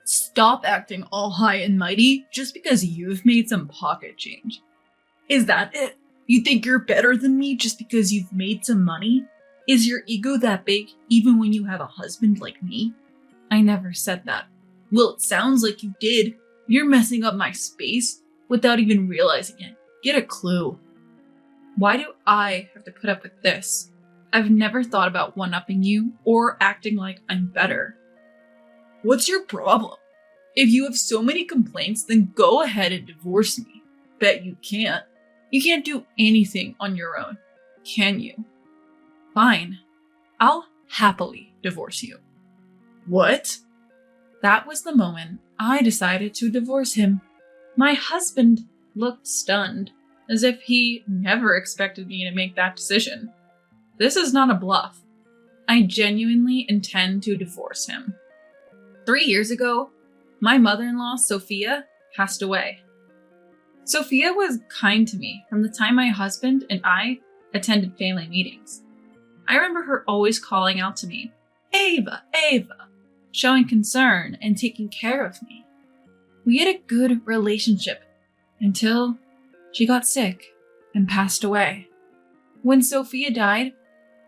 Stop acting all high and mighty just because you've made some pocket change. Is that it? You think you're better than me just because you've made some money? Is your ego that big even when you have a husband like me? I never said that. Well, it sounds like you did. You're messing up my space without even realizing it. Get a clue. Why do I have to put up with this? I've never thought about one-upping you or acting like I'm better. What's your problem? If you have so many complaints, then go ahead and divorce me. Bet you can't. You can't do anything on your own, can you? Fine. I'll happily divorce you. What? That was the moment I decided to divorce him. My husband looked stunned, as if he never expected me to make that decision. This is not a bluff. I genuinely intend to divorce him. 3 years ago, my mother-in-law, Sophia, passed away. Sophia was kind to me from the time my husband and I attended family meetings. I remember her always calling out to me, "Ava, Ava," showing concern and taking care of me. We had a good relationship until she got sick and passed away. When Sophia died,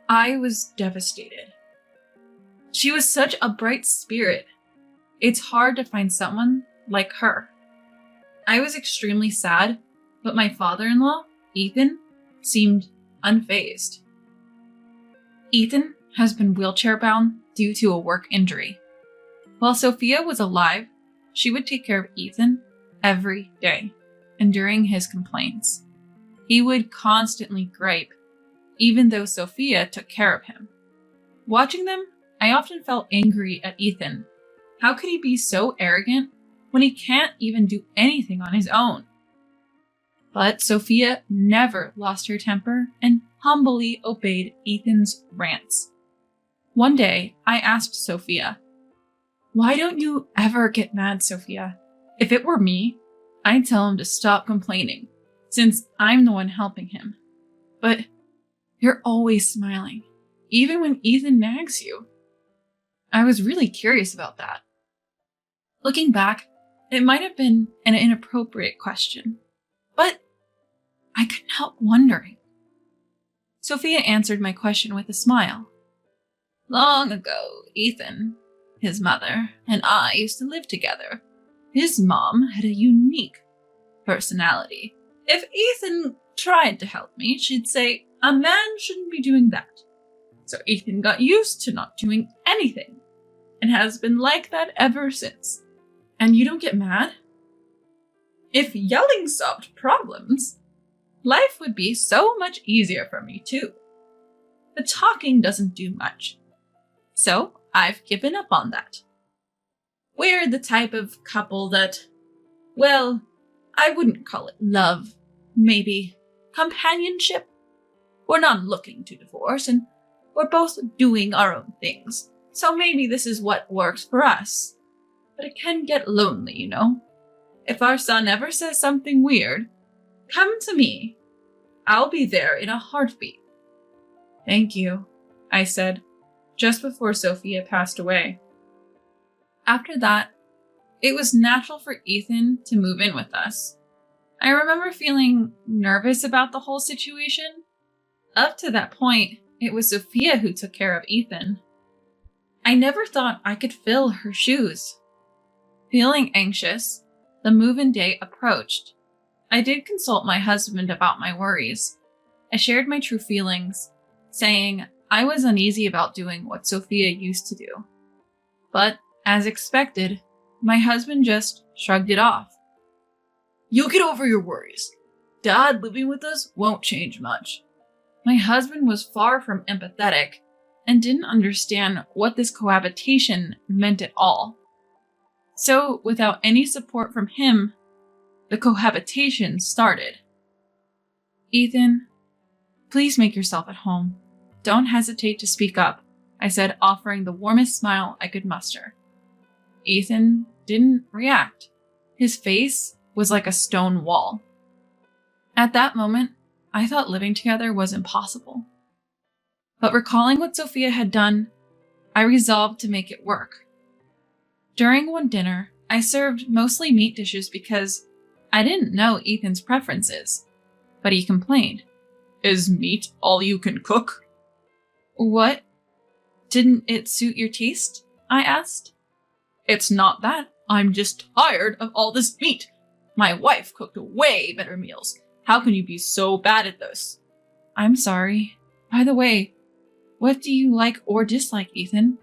I was devastated. She was such a bright spirit. It's hard to find someone like her. I was extremely sad, but my father-in-law, Ethan, seemed unfazed. Ethan has been wheelchair-bound due to a work injury. While Sophia was alive, she would take care of Ethan every day, enduring his complaints. He would constantly gripe, even though Sophia took care of him. Watching them, I often felt angry at Ethan. How could he be so arrogant when he can't even do anything on his own? But Sophia never lost her temper and humbly obeyed Ethan's rants. One day, I asked Sophia, "Why don't you ever get mad, Sophia? If it were me, I'd tell him to stop complaining, since I'm the one helping him. But you're always smiling, even when Ethan nags you." I was really curious about that. Looking back, it might have been an inappropriate question, but I couldn't help wondering. Sophia answered my question with a smile. "Long ago, Ethan, his mother, and I used to live together. His mom had a unique personality. If Ethan tried to help me, she'd say, 'A man shouldn't be doing that.' So Ethan got used to not doing anything, and has been like that ever since." And you don't get mad? If yelling solved problems, life would be so much easier for me too. The talking doesn't do much. So I've given up on that. We're the type of couple that, well, I wouldn't call it love, maybe companionship. We're not looking to divorce, and we're both doing our own things. So maybe this is what works for us. But it can get lonely, you know? If our son ever says something weird, come to me. I'll be there in a heartbeat." "Thank you," I said, just before Sophia passed away. After that, it was natural for Ethan to move in with us. I remember feeling nervous about the whole situation. Up to that point, it was Sophia who took care of Ethan. I never thought I could fill her shoes. Feeling anxious, the move-in day approached. I did consult my husband about my worries. I shared my true feelings, saying I was uneasy about doing what Sophia used to do. But, as expected, my husband just shrugged it off. "You'll get over your worries. Dad living with us won't change much." My husband was far from empathetic and didn't understand what this cohabitation meant at all. So, without any support from him, the cohabitation started. "Ethan, please make yourself at home. Don't hesitate to speak up," I said, offering the warmest smile I could muster. Ethan didn't react. His face was like a stone wall. At that moment, I thought living together was impossible. But recalling what Sophia had done, I resolved to make it work. During one dinner, I served mostly meat dishes because I didn't know Ethan's preferences, but he complained. Is meat all you can cook? What? Didn't it suit your taste? I asked. It's not that. I'm just tired of all this meat. My wife cooked way better meals. How can you be so bad at this? I'm sorry. By the way, what do you like or dislike, Ethan?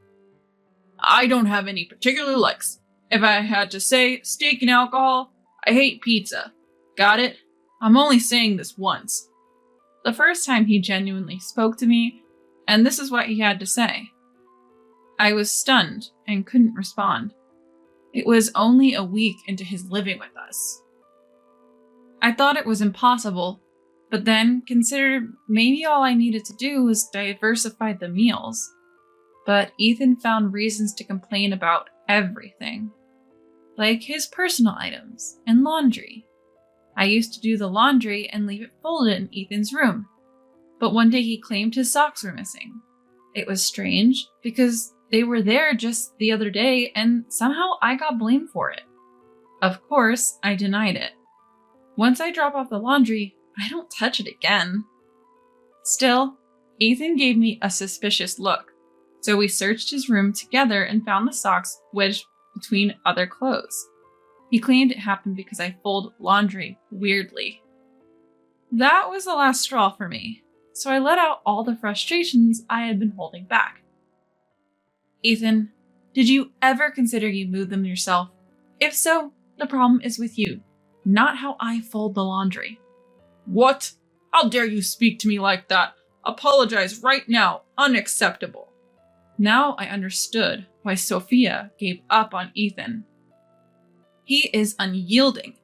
I don't have any particular likes. If I had to say steak and alcohol, I hate pizza. Got it? I'm only saying this once. The first time he genuinely spoke to me, and this is what he had to say. I was stunned and couldn't respond. It was only a week into his living with us. I thought it was impossible, but then considered maybe all I needed to do was diversify the meals. But Ethan found reasons to complain about everything, like his personal items and laundry. I used to do the laundry and leave it folded in Ethan's room, but one day he claimed his socks were missing. It was strange because they were there just the other day and somehow I got blamed for it. Of course, I denied it. Once I drop off the laundry, I don't touch it again. Still, Ethan gave me a suspicious look, so we searched his room together and found the socks wedged between other clothes. He claimed it happened because I fold laundry weirdly. That was the last straw for me, so I let out all the frustrations I had been holding back. Ethan, did you ever consider you move them yourself? If so, the problem is with you, not how I fold the laundry. What? How dare you speak to me like that? Apologize right now. Unacceptable. Now I understood why Sophia gave up on Ethan. He is unyielding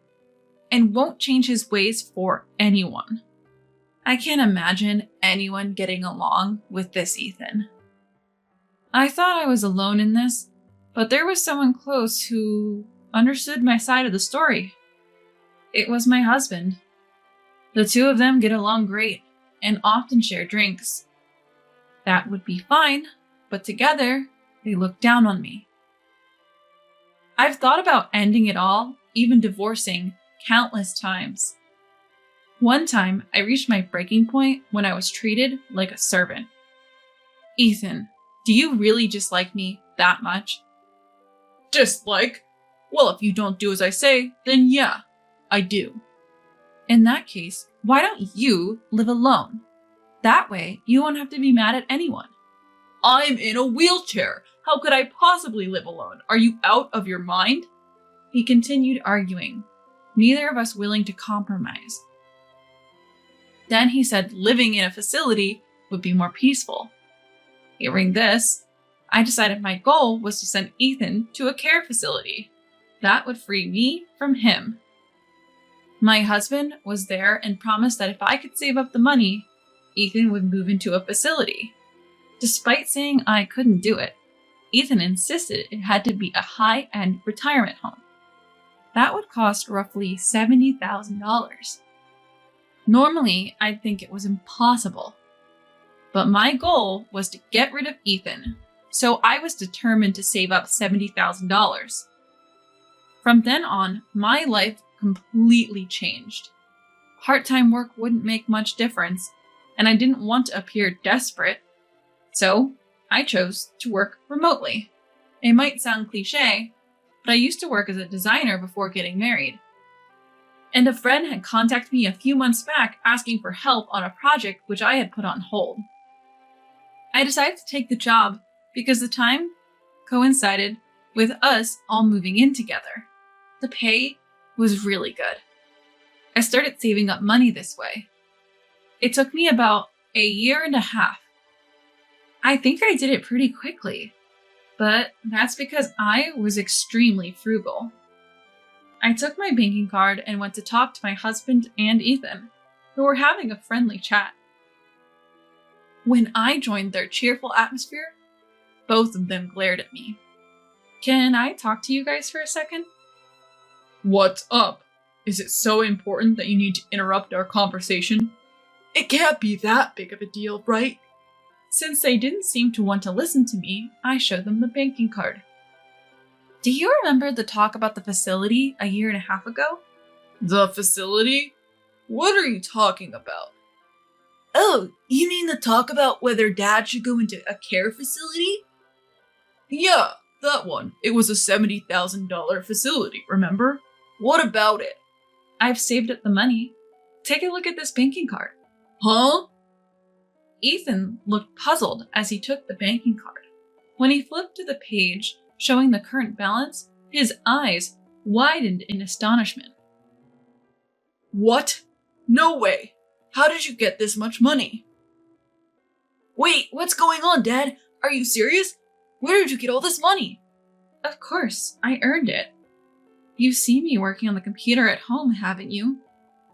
and won't change his ways for anyone. I can't imagine anyone getting along with this Ethan. I thought I was alone in this, but there was someone close who understood my side of the story. It was my husband. The two of them get along great and often share drinks. That would be fine, but together, they look down on me. I've thought about ending it all, even divorcing, countless times. One time, I reached my breaking point when I was treated like a servant. Ethan, do you really dislike me that much? Dislike? Well, if you don't do as I say, then yeah, I do. In that case, why don't you live alone? That way, you won't have to be mad at anyone. I'm in a wheelchair. How could I possibly live alone? Are you out of your mind? He continued arguing, neither of us willing to compromise. Then he said living in a facility would be more peaceful. Hearing this, I decided my goal was to send Ethan to a care facility. That would free me from him. My husband was there and promised that if I could save up the money, Ethan would move into a facility. Despite saying I couldn't do it, Ethan insisted it had to be a high-end retirement home. That would cost roughly $70,000. Normally, I'd think it was impossible. But my goal was to get rid of Ethan, so I was determined to save up $70,000. From then on, my life completely changed. Part-time work wouldn't make much difference, and I didn't want to appear desperate. So, I chose to work remotely. It might sound cliche, but I used to work as a designer before getting married. And a friend had contacted me a few months back asking for help on a project which I had put on hold. I decided to take the job because the time coincided with us all moving in together. The pay was really good. I started saving up money this way. It took me about a year and a half. I think I did it pretty quickly, but that's because I was extremely frugal. I took my banking card and went to talk to my husband and Ethan, who were having a friendly chat. When I joined their cheerful atmosphere, both of them glared at me. Can I talk to you guys for a second? What's up? Is it so important that you need to interrupt our conversation? It can't be that big of a deal, right? Since they didn't seem to want to listen to me, I showed them the banking card. Do you remember the talk about the facility a year and a half ago? The facility? What are you talking about? Oh, you mean the talk about whether Dad should go into a care facility? Yeah, that one. It was a $70,000 facility, remember? What about it? I've saved up the money. Take a look at this banking card. Huh? Ethan looked puzzled as he took the banking card. When he flipped to the page showing the current balance, his eyes widened in astonishment. What? No way! How did you get this much money? Wait, what's going on, Dad? Are you serious? Where did you get all this money? Of course, I earned it. You've seen me working on the computer at home, haven't you?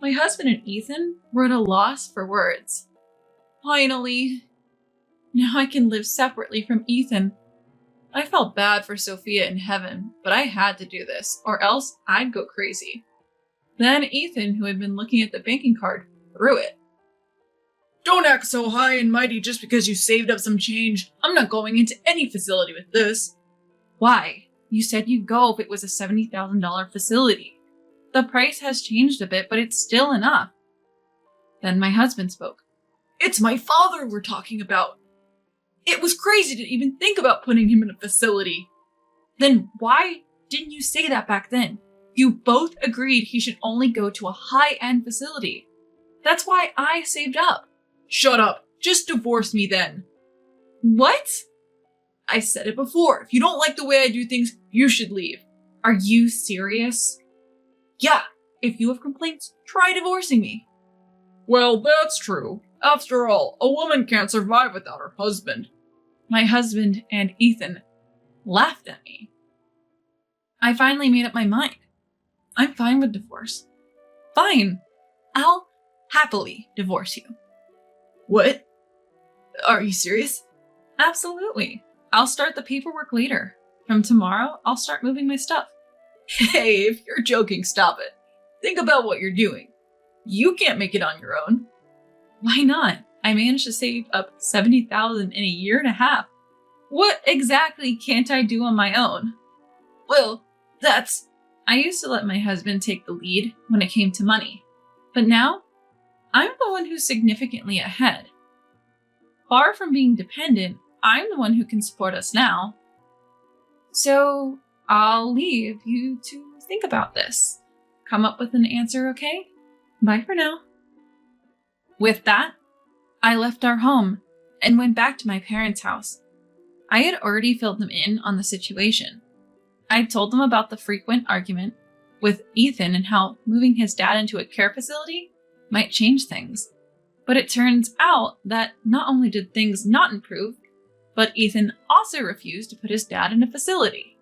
My husband and Ethan were at a loss for words. Finally. Now I can live separately from Ethan. I felt bad for Sophia in heaven, but I had to do this, or else I'd go crazy. Then Ethan, who had been looking at the banking card, threw it. Don't act so high and mighty just because you saved up some change. I'm not going into any facility with this. Why? You said you'd go if it was a $70,000 facility. The price has changed a bit, but it's still enough. Then my husband spoke. It's my father we're talking about. It was crazy to even think about putting him in a facility. Then why didn't you say that back then? You both agreed he should only go to a high-end facility. That's why I saved up. Shut up. Just divorce me then. What? I said it before. If you don't like the way I do things, you should leave. Are you serious? Yeah. If you have complaints, try divorcing me. Well, that's true. After all, a woman can't survive without her husband. My husband and Ethan laughed at me. I finally made up my mind. I'm fine with divorce. Fine. I'll happily divorce you. What? Are you serious? Absolutely. I'll start the paperwork later. From tomorrow, I'll start moving my stuff. Hey, if you're joking, stop it. Think about what you're doing. You can't make it on your own. Why not? I managed to save up $70,000 in a year and a half. What exactly can't I do on my own? Well, I used to let my husband take the lead when it came to money. But now, I'm the one who's significantly ahead. Far from being dependent, I'm the one who can support us now. So, I'll leave you to think about this. Come up with an answer, okay? Bye for now. With that, I left our home and went back to my parents' house. I had already filled them in on the situation. I told them about the frequent argument with Ethan and how moving his dad into a care facility might change things. But it turns out that not only did things not improve, but Ethan also refused to put his dad in a facility.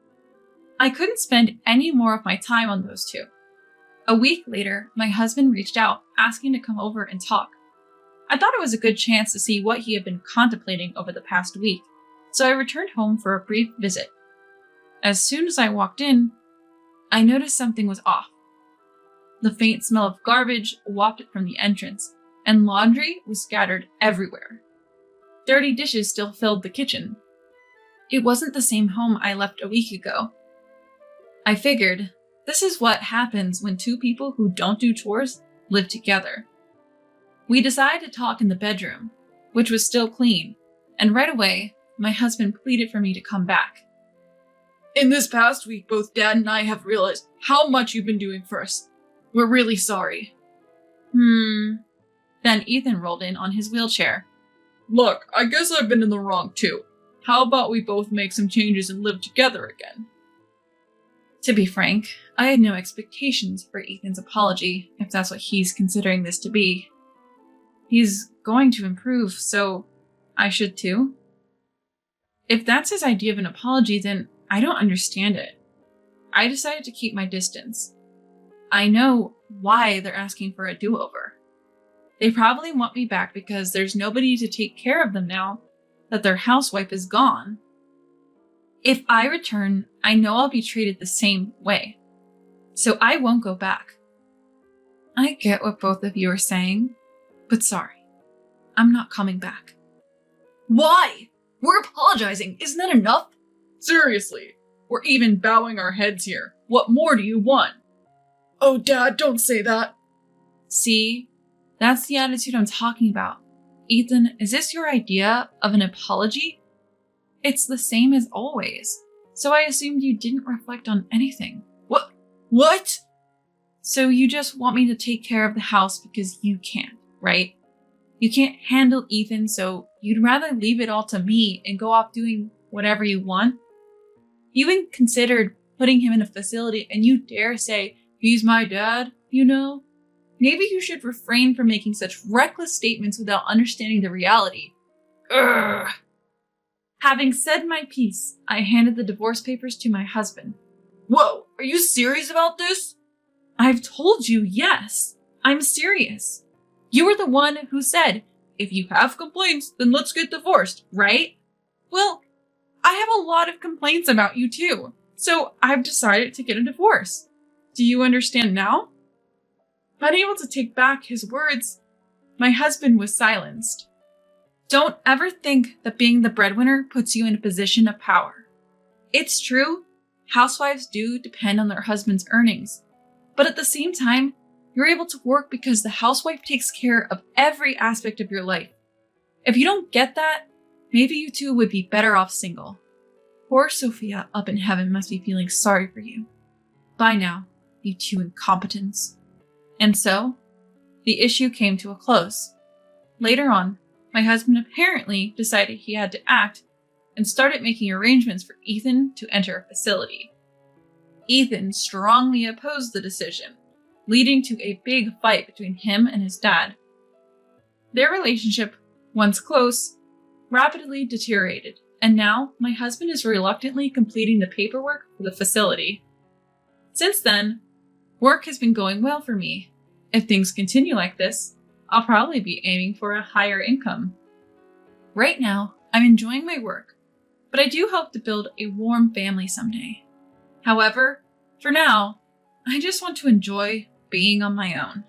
I couldn't spend any more of my time on those two. A week later, my husband reached out asking to come over and talk. I thought it was a good chance to see what he had been contemplating over the past week, so I returned home for a brief visit. As soon as I walked in, I noticed something was off. The faint smell of garbage wafted from the entrance, and laundry was scattered everywhere. Dirty dishes still filled the kitchen. It wasn't the same home I left a week ago. I figured, this is what happens when two people who don't do chores live together. We decided to talk in the bedroom, which was still clean, and right away, my husband pleaded for me to come back. In this past week, both Dad and I have realized how much you've been doing for us. We're really sorry. Then Ethan rolled in on his wheelchair. Look, I guess I've been in the wrong too. How about we both make some changes and live together again? To be frank, I had no expectations for Ethan's apology, if that's what he's considering this to be. He's going to improve, so I should too. If that's his idea of an apology, then I don't understand it. I decided to keep my distance. I know why they're asking for a do-over. They probably want me back because there's nobody to take care of them now that their housewife is gone. If I return, I know I'll be treated the same way. So I won't go back. I get what both of you are saying, but sorry, I'm not coming back. Why? We're apologizing. Isn't that enough? Seriously, We're even bowing our heads here. What more do you want? Oh, Dad, don't say that. See? That's the attitude I'm talking about. Ethan, is this your idea of an apology? It's the same as always. So I assumed you didn't reflect on anything. What? So you just want me to take care of the house because you can't, right? You can't handle Ethan, so you'd rather leave it all to me and go off doing whatever you want? You even considered putting him in a facility and you dare say, he's my dad, you know? Maybe you should refrain from making such reckless statements without understanding the reality. Ugh. Having said my piece, I handed the divorce papers to my husband. Whoa, are you serious about this? I've told you, yes. I'm serious. You were the one who said, if you have complaints, then let's get divorced, right? Well, I have a lot of complaints about you too, so I've decided to get a divorce. Do you understand now? Unable to take back his words, my husband was silenced. Don't ever think that being the breadwinner puts you in a position of power. It's true, housewives do depend on their husband's earnings, but at the same time, you're able to work because the housewife takes care of every aspect of your life. If you don't get that, maybe you two would be better off single. Poor Sophia up in heaven must be feeling sorry for you. Bye now, you two incompetents. And so, the issue came to a close. Later on, my husband apparently decided he had to act and started making arrangements for Ethan to enter a facility. Ethan strongly opposed the decision, leading to a big fight between him and his dad. Their relationship, once close, rapidly deteriorated, and now my husband is reluctantly completing the paperwork for the facility. Since then, work has been going well for me. If things continue like this, I'll probably be aiming for a higher income. Right now, I'm enjoying my work, but I do hope to build a warm family someday. However, for now, I just want to enjoy being on my own.